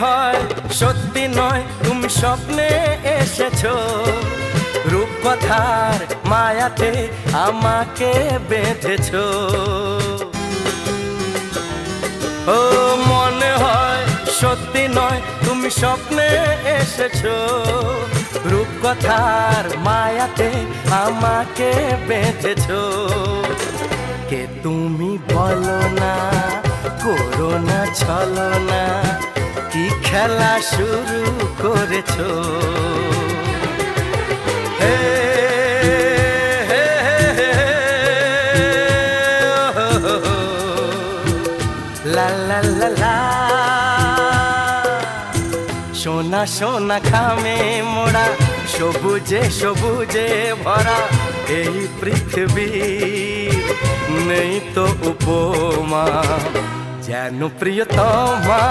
হয় সত্যি নয় তুমি স্বপ্নে এসেছো, রূপকথার মায়াতে আমাকে বেঁধেছো। ও মনে হয় সত্যি নয় তুমি স্বপ্নে এসেছো, রূপকথার মায়াতে আমাকে বেঁধেছো। কে তুমি বলো না, করো না ছলনা, কি খেলা শুরু করেছো। হে হে হে লা লা লা লা, সোনা সোনা খামে মোড়া, সবুজে সবুজে ভরা এই পৃথিবী, নেই তো উপমা যেন প্রিয়তমা।